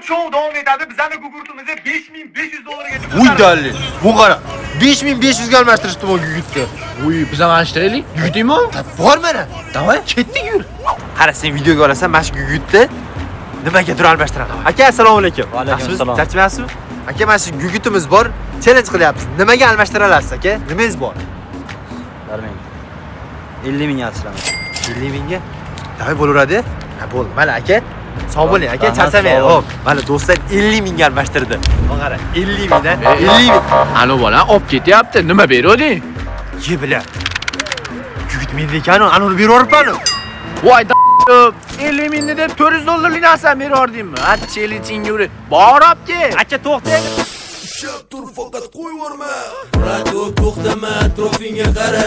shou davom etadi. Bizning gugurtimizni $5500 Uy dalli. Bu qara. 5500 ga almashtirishdi bu gugurtni. Uy, biz ham almashtiraylik. Gugurtimi? Bor mana. Davay. Ketdik yur. Qara sen videoga olasan, mana shu gugurtni nimagadir almashtiraman. Aka, assalomu alaykum. Va alaykum assalom. Charchamayapsizmi? Aka, mana shu gugurtimiz bor. Challenge qilyapmiz. Nimaga almashtira olasiz, aka? Nimangiz bor? Bermang. 50 ming alsiraman. 50 mingga? Davay bo'laveradi. Ha, bo'ldi. Mana aka, sog' bo'ling aka, charchamang. Hop, mana do'stlar 50 mingga almashtirdi. Qara, 50 mingdan 50 ming. Anu bola olib ketyapti. Nima beryapti? Ye bila. Gugurt menda ekan-ku, anuni berib yuboribman-ku. Voy da 50 mingni deb $400 narsa berordingmi? Ha, cheliching yuri. Bor olib kel. Aka, to'xtang. Ushab tur faqat qo'yvorma. Radio to'xtama, atrofingga qara.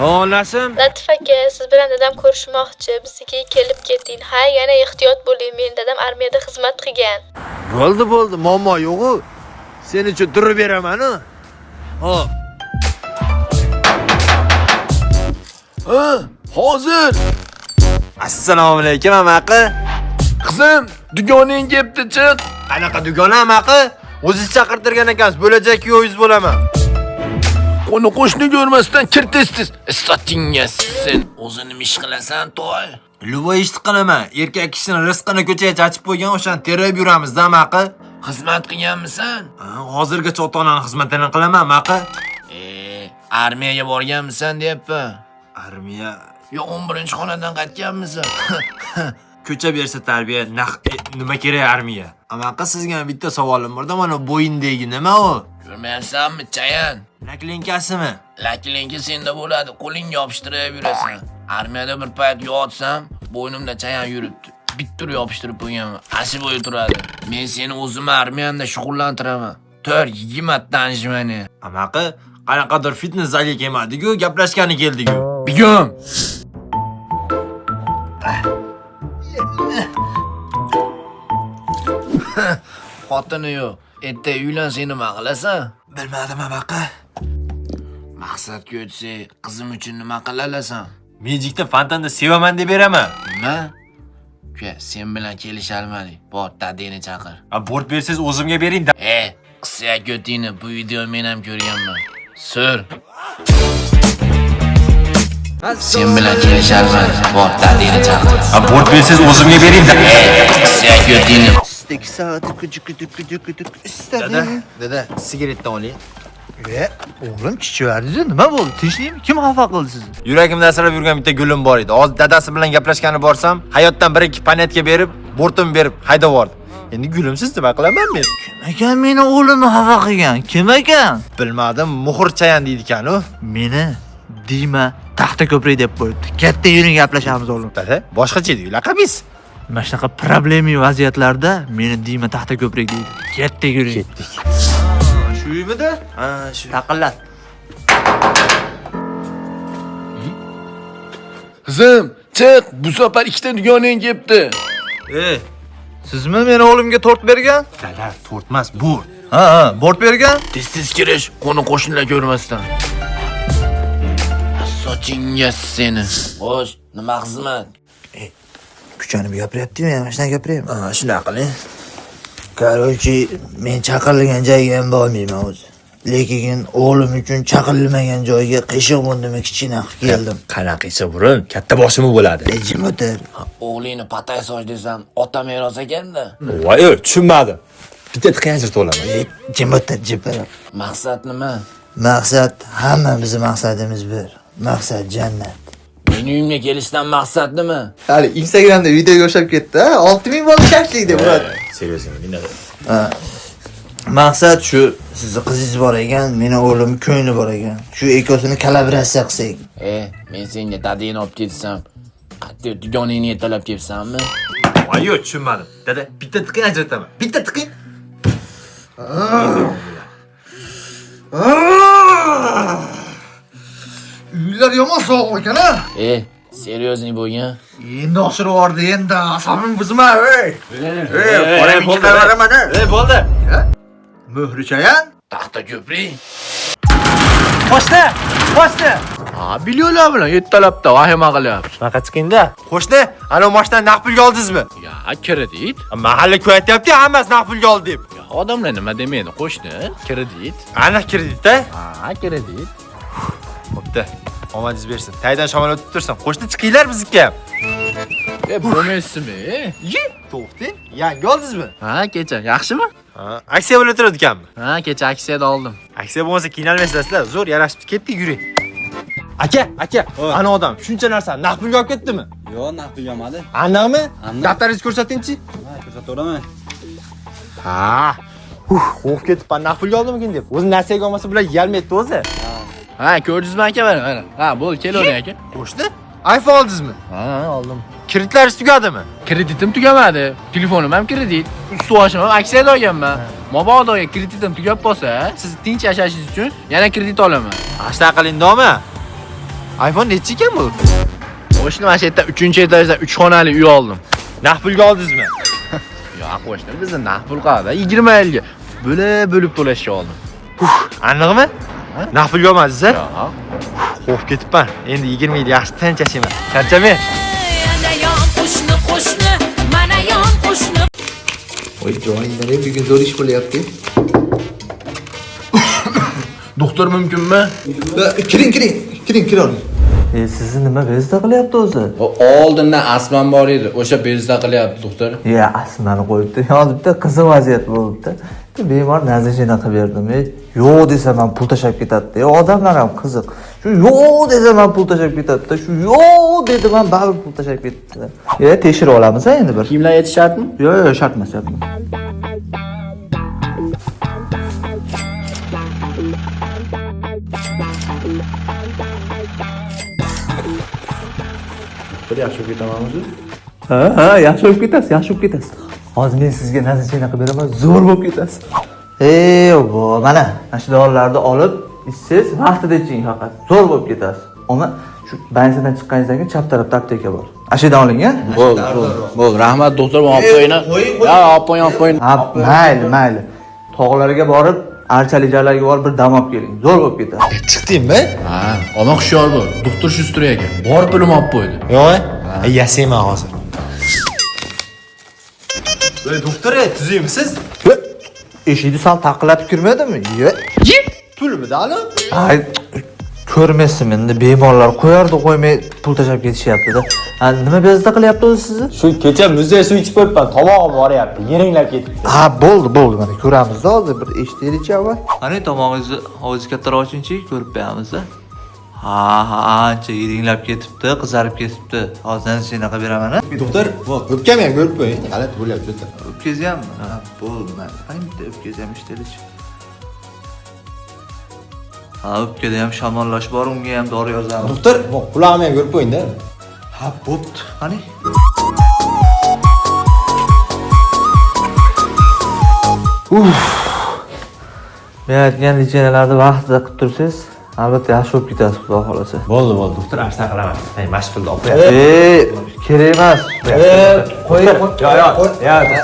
Onasim. Latif aka, siz bilan dadam ko'rishmoqchi. Bizga kelib keting. Ha, yana ehtiyot bo'ling. Men dadam armiyada xizmat qilgan. Bo'ldi, muammo yo'q-ku. Sen uchun turib beraman-ku. Hop. Hozir. Assalomu alaykum, amaqa. Qizim, dugoning kelibdi, chiq. Qanaqa dugona, amaqa? O'zingiz chaqirtirgan ekansiz, bo'lajak yo'yingiz bo'laman. Qo'ni qo'shni ko'rmasdan kir tez-tez. Sotingga sen o'zini ish qilasan, to'y. Luvoy ish qilaman. Erkak kishining rizqini ko'chaga chachib qo'ygan, o'shani terib yuramiz-da, amaqa. Xizmat qilganmisan? Hozirgacha ota-onaning xizmatini qilaman, amaqa. Armiyaga borganmisan deyapman. Armiya Yo 11-xonadan qaytganmisan? ko'cha bersa tarbiya, nima kerak armiya? Amaqa, sizga bitta savolim bor-da, mana bo'yindagi nima u? Ko'rmayapsanmi, chayan? Laklinkasimi? Laklinki senda bo'ladi, qo'lingga yopishtirib yurasan. Armiyada bir payt yotsam, bo'ynimda chayan yuribdi. Bittur yopishtirib qo'yganman. Ashi bo'yi turadi. Men seni o'zim armiyamda shug'ullantiraman. 4-20 tanishmani. Amaqa, qanaqadir fitness zalga kelmadi-ku, gaplashgani keldik-ku. Bigum. Xotini yo'q. Erta uylansang nima qilasan? Bilmadim, amaqa. Maqsadga o'tsak, qizim uchun nima qila olasan? Mejikda fontanda sevaman deb beraman. Nima? Uka, sen bilan kelisha olmadik. Bor, dadangni chaqir. Bort bersangiz o'zimga bering. Qissa ko'tingni bu video men ham ko'rganman. Sur. Sen bilan kelisha olmadik. Bor, dadangni chaqir. Bort bersangiz o'zimga bering. Qissa ko'tingni. 8 soat Dada, sigaretdan oling. O'g'lim chichiverdi. Nima bo'ldi? Tinchlikmi? Kim xafa qildi sizni? Yuragimda asrab yurgan bitta gulim bor edi. Hozir dadasi bilan gaplashgani borsam, hayotdan 1-2 panetka berib, bortimni berib haydab yubordi. Endi gulimsiz nima qilaman men? Kim ekan meni o'g'limni xafa qilgan? Kim ekan? Bilmadim, muhur chayan deydi ekan-ku. Meni Dima taxta ko'prik deb qo'yibdi. Katta yuring gaplashamiz o'g'lim. Dada, boshqacha edi laqabingiz. Mana shunaqa problemi vaziyatlarda meni Dima taxta ko'prik deydi. Katta yuring. Ketdik. Shu uyimida? Ha, shu. Taqillat. Qizim, chiq. Bu safar ikkita dugoning kelibdi. Sizmi meni o'g'limga tort bergan? Dada, tort emas, bu. Ha, bort bergan? Tez-tez kirish, qo'ni qo'shnilar ko'rmasdan. Sochingga seni. Xo'sh, nima xizmat? Kuchanib gapiryapti-mi? Mana shunaqa gapiryapti. Ha, shunaqa qiling. Короче, men chaqirilgan joyga ham bormayman o'zi. Lekin o'g'lim uchun chaqirilmagan joyga qiyshiq bundimi kichkina qilib keldim. Qanaqasi burun, katta boshimi bo'ladi. Jim o'tir. O'g'lingni patay soch desam, ota meros ekanda. Voy, tushunmadim. Bitta tiqanjir to'laman. Jim o'tir, jipir. Maqsad nima? Maqsad, hammamiz maqsadimiz bir. Maqsad jannat. Meni uyimga kelishdan maqsad nima? Hali Instagramda videoga o'xshab ketdi, 6000 bola shashlik deb uradi. Seriozmi, dinada. Maqsad shu, sizni qizingiz bor ekan, meni o'g'lim ko'ngli bor ekan. Shu ikkosini kollaboratsiya qilsak. Men senga dadangni olib ketsam, qattiq dugoningni yetalab kelsanmi? Voy, yo'q, tushunmadim. Dada, bitta tiqin ajrataman. Bitta tiqin. Uylar yomon sovuq ekan-a? Seryozni bo'lgan? Endi oshirib yubordi, endi asabim buzma, ey. Qo'lim chiqaraman. Bo'ldi. Muhri chayan? Taxta ko'prik. Boshla. Ha, biliyorlar bilan yettalabda vahima qilyapsiz. Shunaqa chiqingda. Qo'shni, ana mashinani naqd pulga oldingizmi? Ya, kredit. Mahalla ko'yatyapti, hammasi naqd pulga oldi deb. Ya, odamlar nima demaydi, qo'shni? Kredit. Ana kreditda? Ha, kredit. Bo'pti. Omadingiz bersin. Taydan shamol o'tib tursin. Qo'shni chiqinglar bizga. Bo'lmaysizmi? To'xting. Yangi oldingizmi? Ha, kecha yaxshimi? Ha, aksiya bo'lib turadi ekanmi? Ha, kecha aksiyada oldim. Aksiya bo'lmasa qiynalmaysizlar. Zo'r yarashibdi. Ketdik, yuring. Aka, ana odam shuncha narsani naqd pulga olib ketdimi? Yo'q, naqd pul olmadi. Aniqmi? Aniq. Daftaringizni ko'rsatingchi. Ha, ko'rsataveraman. Ha. Qo'rqib ketibman, naqd pulga oldimikin deb. O'zi narsaga olmasa bular yalmaydi o'zi. Ha, ko'rdingizmi aka mana? Ha, bo'ldi, kelavering aka. Qo'shni? iPhone oldingizmi? Ha, oldim. Kreditlaringiz tugadimi? Kreditim tugamadi. Telefonim ham kredit. Ustuvashim ham aksiyada olganman. Mabodo kreditim tugab qolsa, siz tinch yashashingiz uchun yana kredit olaman. Ashta qilingdimi? iPhone nechi ekan bu? Qo'shni mana shu yerda 3-etajda 3 xonali uy oldim. Naqd pulga oldingizmi? Yo'q, qo'shni, bizda naqd pul qada 20 yilga bo'lib to'lashga oldim. Aniqmi? Naqd pulga olmadingiz-a? Yo'q. Qo'rqib ketibman. Endi 20 yil yaxshi tinch yashayman. Charchamang. Voy joyingda bugun zo'r ish bo'lyapti. Doktor mumkinmi? Kiring oling. Sizni nima bezda qilyapti o'zi? Oldindan asman bor edi. O'sha bezda qilyapti doktor. Asmani qo'yibdi. Hozir bitta qiziq vaziyat bo'libdi. Bemor nazarchina qilib berdim. Yo'q desam ham pul tashab ketadi. Odamlar ham qiziq. Shu yo'q desam ham pul tashab ketadi. Shu yo'q dedim ham baribir pul tashab ketdi. Tekshirib olamiz endi bir. Kiyimlar yetish shartmi? Yo'q, shart emas. Yaxshi bo'lib ketamanmi? Ha, yaxshi bo'lib ketasiz. Hozir men sizga nazarchina qilib beraman, zo'r bo'lib ketasiz. Mana shu dorilarni olib, ishsiz vaqtida iching faqat. Zo'r bo'lib ketasiz. Ona shu bansadan chiqqaningizdan keyin chap tarafda apteka bor. Ashidan oling, ha? Bo'ldi. Rahmat doktor, olib qo'ying. Ya, olib qo'ying. Ha, mayli. Tog'larga borib, archali joylarga borib bir dam olib keling. Zo'r bo'lib ketadi. Chiqdingmi? Ha, omon hushyor bo'l. Doktor shu sturyaga bor pulim olib qo'ydi. Yo'q, yasayman hozir. Voy doktor, tuzimsiz? Eshikni sal taqillatib kirmadimi? Pulmi hali? Ay, ko'rmaysizmi? Endi bemorlar qo'yardi, qo'ymay pul tashab ketishyapti-da. Nima bezda qilyapti o'zi sizni? Shu kecha muzey suv ichib qo'yibman, tomog'im og'riyapti, yeringlab ketibdi. Ha, bo'ldi. Mana ko'ramiz-da hozir bir eshitaylik-chi avval. Qani tomog'ingizni ovoz kattaroq oching-chi, ko'rib qo'yamiz-da. Ha, ancha yeringlab ketibdi, qizarib ketibdi. Hozir shunaqa beraman, ha? Doktor, o'pkamni ham ko'rib qo'ying. G'alati bo'lyapti o'ta. O'tkazganmi? Ha, bo'ldi. Qani bitta o'tkazam ishlaylik. Ha, o'pkada ham shamollash bor, unga ham dori yozamiz. Doktor, qulog'imni ham ko'rib qo'ying-da. Ha, bo'pti. Qani? Men aytgan lecheniyalarni vaqtida qilib tursangiz, albatta yaxshi bo'lib ketasiz, xudo xolasa. Bo'ldi, doktor, ashta qilaman. Mashq pulni olib qo'ying. Kerak emas. Qo'ying. Yo'q, doktor,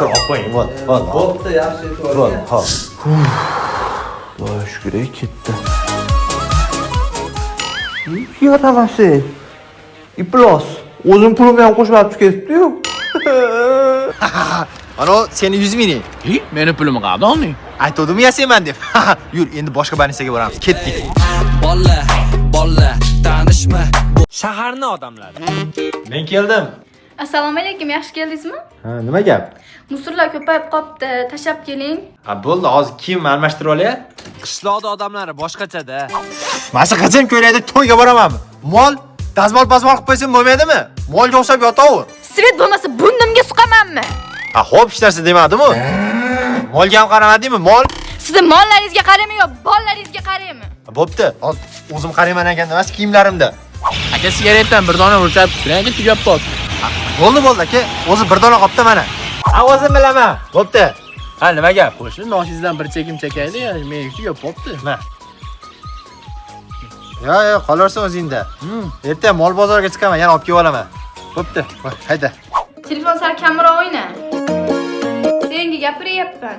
olib qo'ying. Bo'ldi. Bo'pti, yaxshi aytib Bo'ldi, xo'p. Xudoga shukr, ketdi. Yo'tamasi. Iplos. O'zim pulimni ham qo'shib olib ketibdi-yu. Ana seni 100 ming. Meni pulimni qayerdan olding? Aytdim yasayman deb. Yur, endi boshqa больницаga boramiz. Ketdik. Bolla tanishma. Shaharni odamlari. Men keldim. Assalomu alaykum, yaxshi keldingizmi? Ha, nima gap? Musullar ko'payib qopti, tashab keling. Ha, bo'ldi, hozir kiyim almashtirib olay. Qishloqda odamlari boshqacha-da. Mana qachon ko'raydi to'yga boramanmi? Mol, dazmol qilib qo'ysam bo'lmaydimi? Molga o'xshab yotaver. Svet bo'lmasa burnimga suqamanmi? Ha, xo'p, hech narsa demadim-ku. Molga ham qaramadingmi? Mol? Sizni mollaringizga qaraymi yo bollaringizga qaraymi? Bo'pti. Hozir o'zim qarayman ekan emas kiyimlarimda. Aka sigaretdan bir dona o'lchab turing, tugab qoldi. Bo'ldi, aka. O'zi bir dona qopda mana. Ha, o'zim bilaman. Bo'pti. Ha, nima gap? Qo'shni noshingizdan bir chekim chekaydi, men tugab qolibdi. Nima? Yo'q, qolarsan o'zingda. Erta mol bozoriga chiqaman, yana olib kelib olaman. Bo'pti. Hayda. Telefon sal kamroq o'yna. Senga gapiryapman.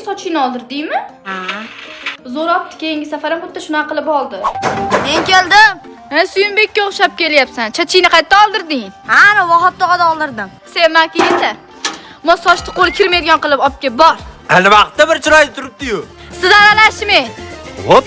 Sochingni oldirdingmi? Zo'r opti, keyingi safar ham xuddi shunaqa qilib oldi. Men keldim. Suyunbekka o'xshab kelyapsan. Chachingni qayerda oldirding? Ana Vahob tog'ada oldirdim. Sevmaki endi. Mo sochni qo'li kirmaydigan qilib olib kelib bor. Hali vaqtda bir chiroyli turibdi-yu. Siz aralashmang. Hop.